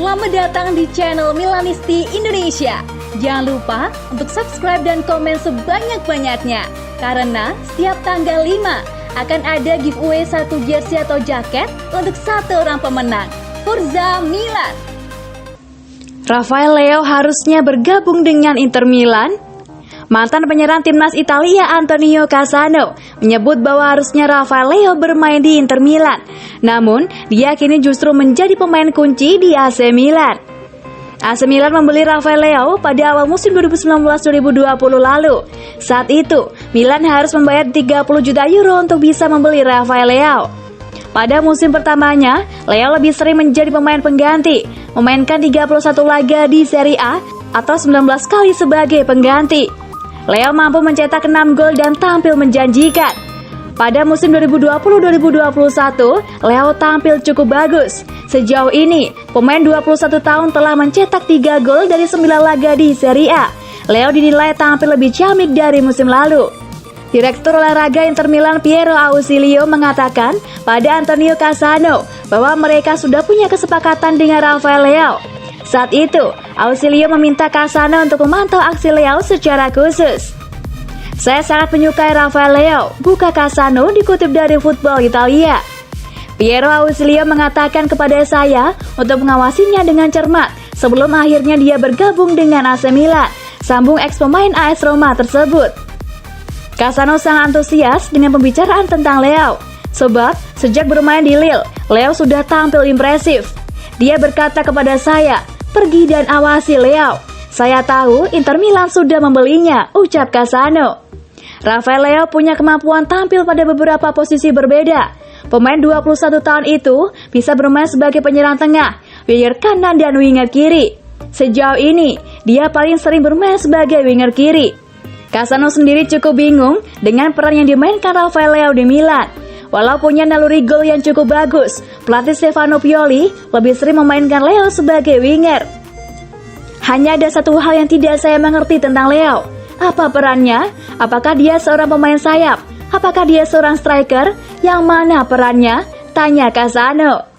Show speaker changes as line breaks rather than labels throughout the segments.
Selamat datang di channel Milanisti Indonesia. Jangan lupa untuk subscribe dan komen sebanyak-banyaknya, karena setiap tanggal 5 akan ada giveaway 1 jersey atau jaket untuk 1 orang pemenang. Forza Milan.
Rafael Leao harusnya bergabung dengan Inter Milan. Mantan penyerang timnas Italia Antonio Cassano menyebut bahwa harusnya Rafael Leao bermain di Inter Milan. Namun, dia kini justru menjadi pemain kunci di AC Milan. AC Milan membeli Rafael Leao pada awal musim 2019-2020 lalu. Saat itu, Milan harus membayar 30 juta euro untuk bisa membeli Rafael Leao. Pada musim pertamanya, Leao lebih sering menjadi pemain pengganti, memainkan 31 laga di Serie A atau 19 kali sebagai pengganti. Leao mampu mencetak 6 gol dan tampil menjanjikan. Pada musim 2020-2021, Leao tampil cukup bagus. Sejauh ini, pemain 21 tahun telah mencetak 3 gol dari 9 laga di Serie A. Leao dinilai tampil lebih ciamik dari musim lalu. Direktur olahraga Inter Milan Piero Ausilio mengatakan pada Antonio Cassano bahwa mereka sudah punya kesepakatan dengan Rafael Leao. Saat itu, Ausilio meminta Cassano untuk memantau aksi Leao secara khusus. "Saya sangat menyukai Rafael Leao," buka Cassano dikutip dari Football Italia. Piero Ausilio mengatakan kepada saya untuk mengawasinya dengan cermat sebelum akhirnya dia bergabung dengan AC Milan, sambung ex pemain AS Roma tersebut. Cassano sangat antusias dengan pembicaraan tentang Leao, sebab sejak bermain di Lille, Leao sudah tampil impresif. Dia berkata kepada saya, "Pergi dan awasi Leao. Saya tahu Inter Milan sudah membelinya," ucap Cassano. Rafael Leao punya kemampuan tampil pada beberapa posisi berbeda. Pemain 21 tahun itu bisa bermain sebagai penyerang tengah, winger kanan dan winger kiri. Sejauh ini, dia paling sering bermain sebagai winger kiri. Cassano sendiri cukup bingung dengan peran yang dimainkan Rafael Leao di Milan. Walau punya naluri gol yang cukup bagus, pelatih Stefano Pioli lebih sering memainkan Leao sebagai winger. "Hanya ada satu hal yang tidak saya mengerti tentang Leao. Apa perannya? Apakah dia seorang pemain sayap? Apakah dia seorang striker? Yang mana perannya?" tanya Cassano.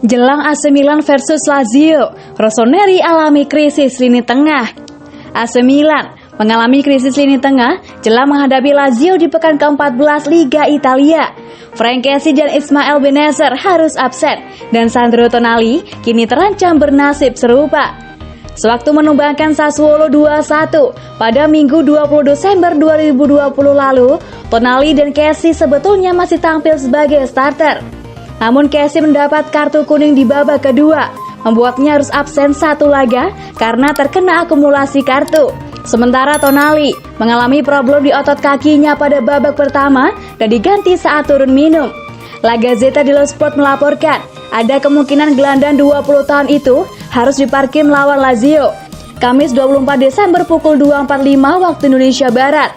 Jelang AC Milan versus Lazio, Rossoneri alami krisis lini tengah. AC Milan mengalami krisis lini tengah jelang menghadapi Lazio di pekan ke-14 Liga Italia. Frank Kessie dan Ismael Bennacer harus absen, dan Sandro Tonali kini terancam bernasib serupa. Sewaktu menumbangkan Sassuolo 2-1 pada Minggu 20 Desember 2020 lalu, Tonali dan Kessie sebetulnya masih tampil sebagai starter. Namun Kessie mendapat kartu kuning di babak kedua, membuatnya harus absen 1 laga karena terkena akumulasi kartu. Sementara Tonali mengalami problem di otot kakinya pada babak pertama dan diganti saat turun minum. La Gazzetta dello Sport melaporkan ada kemungkinan gelandang 20 tahun itu harus diparkir melawan Lazio, Kamis 24 Desember pukul 2.45 waktu Indonesia Barat.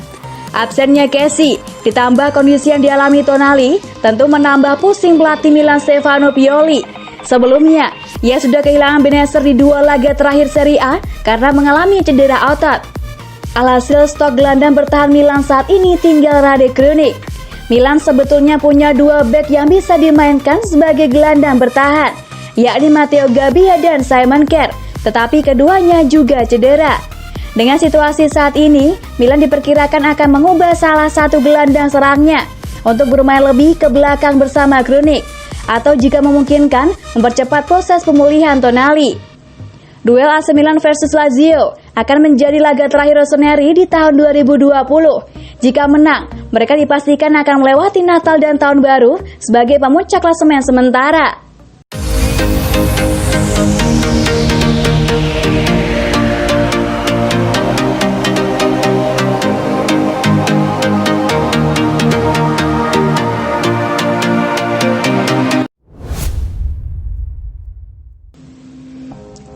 Absennya Kessie ditambah kondisi yang dialami Tonali tentu menambah pusing pelatih Milan Stefano Pioli. Sebelumnya, ia sudah kehilangan Bennacer di 2 laga terakhir Serie A karena mengalami cedera otot. Alhasil stok gelandang bertahan Milan saat ini tinggal Rade Krunic. Milan sebetulnya punya 2 bek yang bisa dimainkan sebagai gelandang bertahan, yakni Matteo Gabbia dan Simon Kjær, tetapi keduanya juga cedera. Dengan situasi saat ini, Milan diperkirakan akan mengubah salah satu gelandang serangnya untuk bermain lebih ke belakang bersama Krunic, atau jika memungkinkan, mempercepat proses pemulihan Tonali. Duel AC Milan versus Lazio akan menjadi laga terakhir Rossoneri di tahun 2020. Jika menang, mereka dipastikan akan melewati Natal dan Tahun Baru sebagai pemuncak klasemen sementara.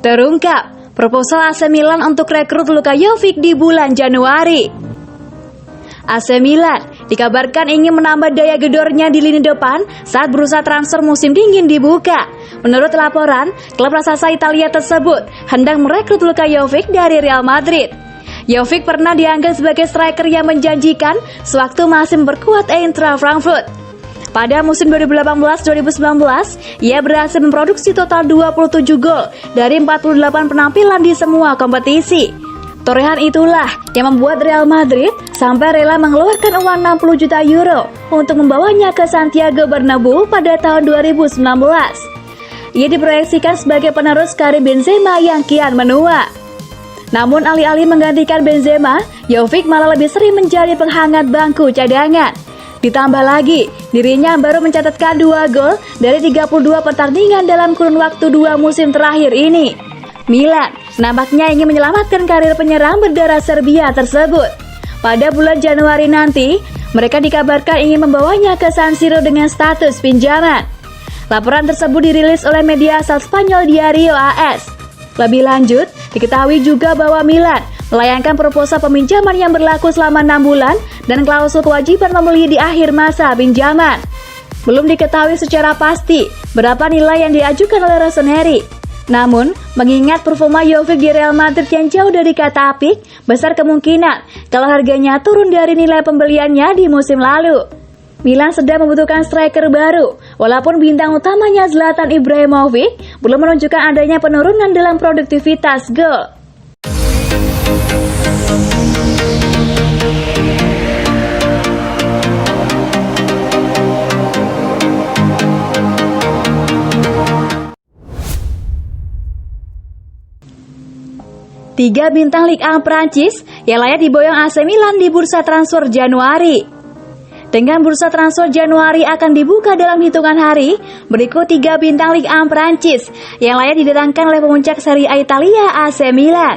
Terungkap proposal AC Milan untuk rekrut Luka Jovic di bulan Januari. AC Milan dikabarkan ingin menambah daya gedornya di lini depan saat berusaha transfer musim dingin dibuka. Menurut laporan, klub raksasa Italia tersebut hendak merekrut Luka Jovic dari Real Madrid. Jovic pernah dianggap sebagai striker yang menjanjikan sewaktu masih memperkuat Eintracht Frankfurt. Pada musim 2018-2019, ia berhasil memproduksi total 27 gol dari 48 penampilan di semua kompetisi. Torehan itulah yang membuat Real Madrid sampai rela mengeluarkan uang 60 juta euro untuk membawanya ke Santiago Bernabeu pada tahun 2019. Ia diproyeksikan sebagai penerus karir Benzema yang kian menua. Namun alih-alih menggantikan Benzema, Jovic malah lebih sering menjadi penghangat bangku cadangan. Ditambah lagi, dirinya baru mencatatkan 2 gol dari 32 pertandingan dalam kurun waktu 2 musim terakhir ini. Milan nampaknya ingin menyelamatkan karir penyerang berdarah Serbia tersebut. Pada bulan Januari nanti, mereka dikabarkan ingin membawanya ke San Siro dengan status pinjaman. Laporan tersebut dirilis oleh media asal Spanyol Diario AS. Lebih lanjut, diketahui juga bahwa Milan melayangkan proposal peminjaman yang berlaku selama 6 bulan dan klausul kewajiban membeli di akhir masa pinjaman. Belum diketahui secara pasti berapa nilai yang diajukan oleh Rossoneri. Namun, mengingat performa Jovic di Real Madrid yang jauh dari kata apik, besar kemungkinan kalau harganya turun dari nilai pembeliannya di musim lalu. Milan sedang membutuhkan striker baru, walaupun bintang utamanya Zlatan Ibrahimovic belum menunjukkan adanya penurunan dalam produktivitas gol. Tiga bintang Ligue 1 Prancis yang layak diboyong AC Milan di bursa transfer Januari. Dengan bursa transfer Januari akan dibuka dalam hitungan hari, berikut 3 bintang Ligue 1 Prancis yang layak didatangkan oleh pemuncak Serie A Italia AC Milan.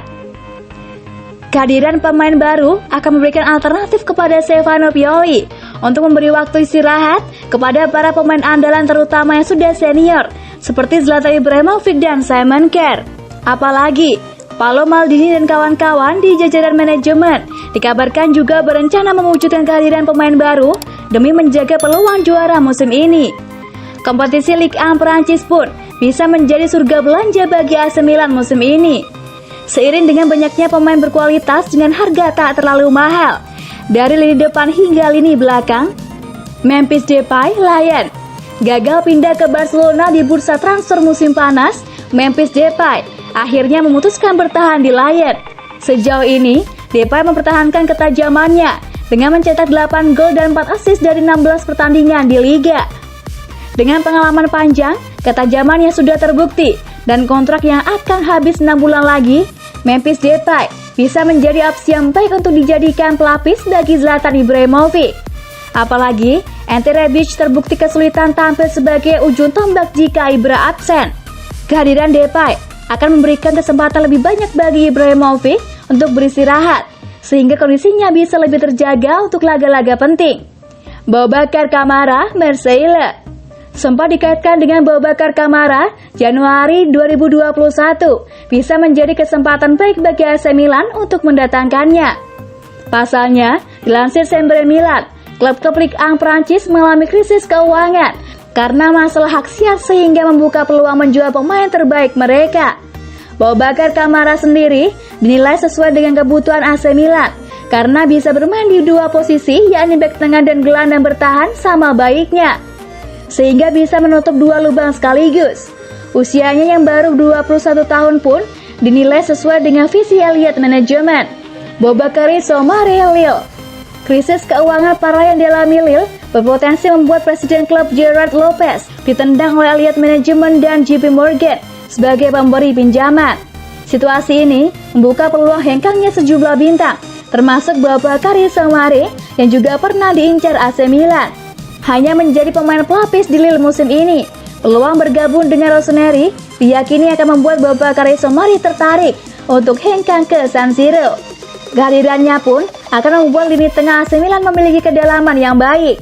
Kehadiran pemain baru akan memberikan alternatif kepada Stefano Pioli untuk memberi waktu istirahat kepada para pemain andalan terutama yang sudah senior seperti Zlatan Ibrahimovic dan Simon Kjær. Apalagi Paolo Maldini dan kawan-kawan di jajaran manajemen dikabarkan juga berencana mewujudkan kehadiran pemain baru demi menjaga peluang juara musim ini. Kompetisi Ligue 1 Prancis pun bisa menjadi surga belanja bagi AC Milan musim ini. Seiring dengan banyaknya pemain berkualitas dengan harga tak terlalu mahal, dari lini depan hingga lini belakang, Memphis Depay, Lyon. Gagal pindah ke Barcelona di bursa transfer musim panas, Memphis Depay akhirnya memutuskan bertahan di Lyon. Sejauh ini, Depay mempertahankan ketajamannya dengan mencetak 8 gol dan 4 assist dari 16 pertandingan di Liga. Dengan pengalaman panjang, ketajamannya sudah terbukti, dan kontrak yang akan habis 6 bulan lagi, Memphis Depay bisa menjadi opsi yang baik untuk dijadikan pelapis bagi Zlatan Ibrahimovic. Apalagi, Ante Rebic terbukti kesulitan tampil sebagai ujung tombak jika Ibra absen. Kehadiran Depay akan memberikan kesempatan lebih banyak bagi Ibrahimovic untuk beristirahat, sehingga kondisinya bisa lebih terjaga untuk laga-laga penting. Boubacar Kamara, Marseille. Sempat dikaitkan dengan Boubacar Kamara, Januari 2021 bisa menjadi kesempatan baik bagi AC Milan untuk mendatangkannya. Pasalnya, dilansir Sembre Milan, klub-klub Ligue 1 Prancis mengalami krisis keuangan karena masalah hak siar sehingga membuka peluang menjual pemain terbaik mereka. Boubacar Kamara sendiri dinilai sesuai dengan kebutuhan AC Milan karena bisa bermain di 2 posisi, yakni bek tengah dan gelandang bertahan sama baiknya, sehingga bisa menutup 2 lubang sekaligus. Usianya yang baru 21 tahun pun dinilai sesuai dengan visi Elliott Management. Boubakary Soumaré, Lille. Krisis keuangan parah yang dialami Lille berpotensi membuat presiden klub Gerard Lopez ditendang oleh Elliott Management dan JP Morgan sebagai pemberi pinjaman. Situasi ini membuka peluang hengkangnya sejumlah bintang, termasuk Boubakary Soumaré yang juga pernah diincar AC Milan. Hanya menjadi pemain pelapis di Lille musim ini, peluang bergabung dengan Rossoneri diyakini akan membuat Boubakary Soumaré tertarik untuk hengkang ke San Siro. Kehadirannya pun akan membuat lini tengah AC Milan memiliki kedalaman yang baik.